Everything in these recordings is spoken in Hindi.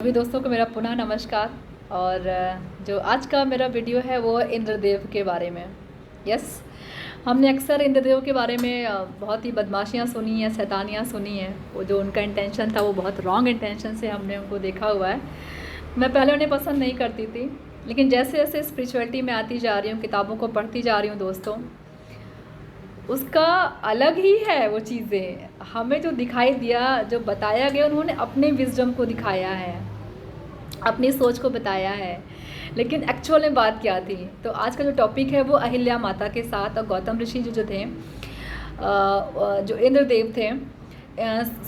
सभी दोस्तों को मेरा पुनः नमस्कार। और जो आज का मेरा वीडियो है वो इंद्रदेव के बारे में। यस, हमने अक्सर इंद्रदेव के बारे में बहुत ही बदमाशियाँ सुनी हैं, शैतानियाँ सुनी हैं। वो जो उनका इंटेंशन था वो बहुत रॉन्ग इंटेंशन से हमने उनको देखा हुआ है। मैं पहले उन्हें पसंद नहीं करती थी, लेकिन जैसे जैसे स्पिरिचुअलिटी में आती जा रही हूँ, किताबों को पढ़ती जा रही हूँ दोस्तों, उसका अलग ही है। वो चीज़ें हमें जो दिखाई दिया, जो बताया गया, उन्होंने अपने विजडम को दिखाया है, अपनी सोच को बताया है, लेकिन एक्चुअल में बात क्या थी। तो आज का जो टॉपिक है वो अहिल्या माता के साथ और गौतम ऋषि जो थे, जो इंद्रदेव थे,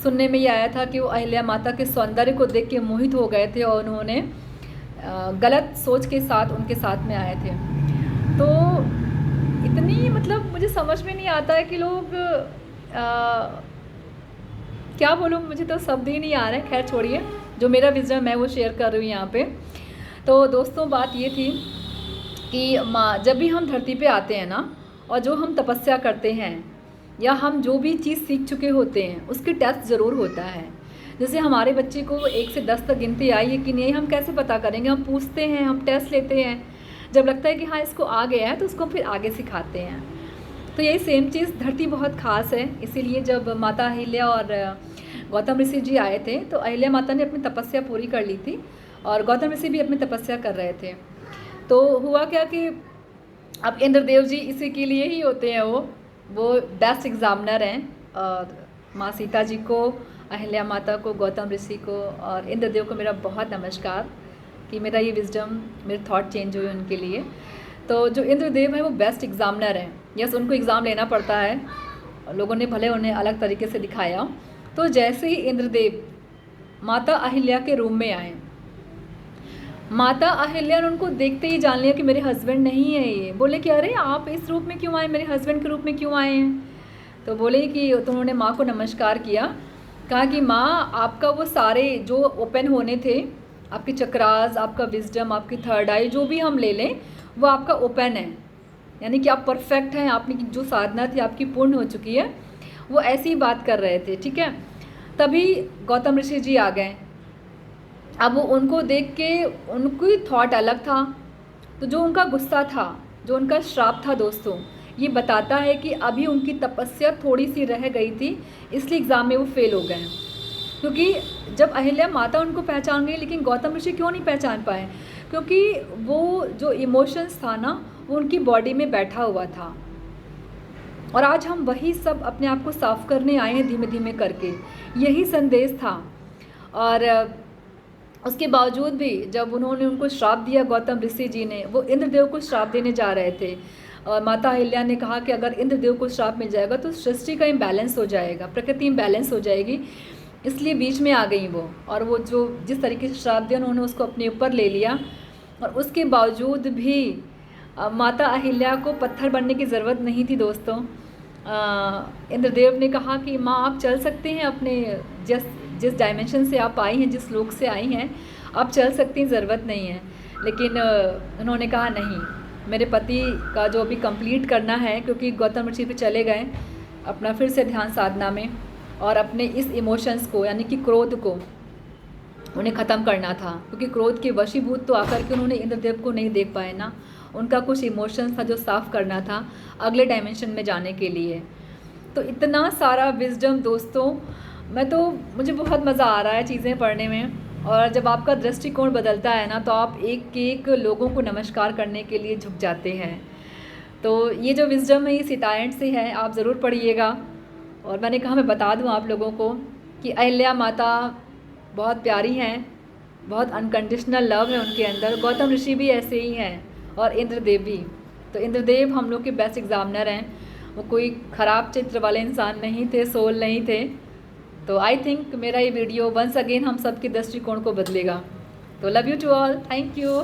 सुनने में ये आया था कि वो अहिल्या माता के सौंदर्य को देख के मोहित हो गए थे और उन्होंने गलत सोच के साथ उनके साथ में आए थे। तो इतनी मतलब मुझे समझ में नहीं आता है कि लोग क्या बोलूँ, मुझे तो शब्द ही नहीं आ रहे। खैर छोड़िए, जो मेरा विजन है वो शेयर कर रही हूँ यहाँ पे। तो दोस्तों बात ये थी कि जब भी हम धरती पे आते हैं ना, और जो हम तपस्या करते हैं या हम जो भी चीज़ सीख चुके होते हैं उसकी टेस्ट ज़रूर होता है। जैसे हमारे बच्चे को 1 से 10 तक गिनती आई है कि नहीं, हम कैसे पता करेंगे? हम पूछते हैं, हम टेस्ट लेते हैं। जब लगता है कि हाँ इसको आ गया है तो उसको फिर आगे सिखाते हैं। तो यही सेम चीज़, धरती बहुत ख़ास है। इसीलिए जब माता अहिल्या और गौतम ऋषि जी आए थे तो अहिल्या माता ने अपनी तपस्या पूरी कर ली थी और गौतम ऋषि भी अपनी तपस्या कर रहे थे। तो हुआ क्या कि अब इंद्रदेव जी इसी के लिए ही होते हैं, वो बेस्ट एग्जामिनर हैं। और माँ सीता जी को, अहिल्या माता को, गौतम ऋषि को और इंद्रदेव को मेरा बहुत नमस्कार कि मेरा ये विजडम, मेरे थॉट चेंज हुए उनके लिए। तो जो इंद्रदेव है वो बेस्ट एग्जामिनर हैं। यस, उनको एग्ज़ाम लेना पड़ता है, लोगों ने भले उन्हें अलग तरीके से दिखाया। तो जैसे ही इंद्रदेव माता अहिल्या के रूम में आए, माता अहिल्या ने उनको देखते ही जान लिया कि मेरे हस्बैंड नहीं है ये। बोले कि अरे आप इस रूप में क्यों आए, मेरे हस्बैंड के रूप में क्यों आए हैं? तो बोले कि तो उन्होंने माँ को नमस्कार किया, कहा कि माँ आपका वो सारे जो ओपन होने थे, आपके चक्रास, आपका विजडम, आपकी थर्ड आई, जो भी हम ले लें वो आपका ओपन है, यानी कि आप परफेक्ट हैं। आपने जो साधना थी आपकी पूर्ण हो चुकी है। वो ऐसी ही बात कर रहे थे, ठीक है। तभी गौतम ऋषि जी आ गए। अब वो उनको देख के उनकी थॉट अलग था। तो जो उनका गुस्सा था, जो उनका श्राप था दोस्तों, ये बताता है कि अभी उनकी तपस्या थोड़ी सी रह गई थी, इसलिए एग्ज़ाम में वो फेल हो गए। क्योंकि जब अहिल्या माता उनको पहचान गई, लेकिन गौतम ऋषि क्यों नहीं पहचान पाए? क्योंकि वो जो इमोशंस था ना, वो उनकी बॉडी में बैठा हुआ था। और आज हम वही सब अपने आप को साफ करने आए हैं, धीमे धीमे करके। यही संदेश था। और उसके बावजूद भी जब उन्होंने उनको श्राप दिया, गौतम ऋषि जी ने, वो इंद्रदेव को श्राप देने जा रहे थे। और माता अहिल्या ने कहा कि अगर इंद्रदेव को श्राप मिल जाएगा तो सृष्टि का इम्बैलेंस हो जाएगा, प्रकृति इम्बैलेंस हो जाएगी। इसलिए बीच में आ गई वो, और वो जो जिस तरीके से श्राप दिया उन्होंने उसको अपने ऊपर ले लिया। और उसके बावजूद भी माता अहिल्या को पत्थर बनने की ज़रूरत नहीं थी दोस्तों। इंद्रदेव ने कहा कि माँ आप चल सकते हैं, अपने जिस डायमेंशन से आप आई हैं, जिस लोक से आई हैं, आप चल सकती हैं, ज़रूरत नहीं है। लेकिन उन्होंने कहा नहीं, मेरे पति का जो अभी कंप्लीट करना है, क्योंकि गौतम ऋषि पे चले गए अपना फिर से ध्यान साधना में, और अपने इस इमोशंस को यानी कि क्रोध को उन्हें ख़त्म करना था। क्योंकि क्रोध के वशीभूत तो आकर के उन्होंने इंद्रदेव को नहीं देख पाए ना, उनका कुछ इमोशंस था जो साफ़ करना था अगले डायमेंशन में जाने के लिए। तो इतना सारा विजडम दोस्तों, मुझे बहुत मज़ा आ रहा है चीज़ें पढ़ने में। और जब आपका दृष्टिकोण बदलता है ना, तो आप एक एक लोगों को नमस्कार करने के लिए झुक जाते हैं। तो ये जो विजडम है ये सीतायन से है, आप ज़रूर पढ़िएगा। और मैंने कहा मैं बता दूं आप लोगों को कि अहिल्या माता बहुत प्यारी हैं, बहुत अनकंडीशनल लव है उनके अंदर। गौतम ऋषि भी ऐसे ही हैं और इंद्रदेव भी। तो इंद्रदेव हम लोग के बेस्ट एग्जामिनर हैं। वो कोई ख़राब चित्र वाले इंसान नहीं थे, सोल नहीं थे। तो आई थिंक मेरा ये वीडियो वंस अगेन हम सबके दृष्टिकोण को बदलेगा। तो love you to all, thank you.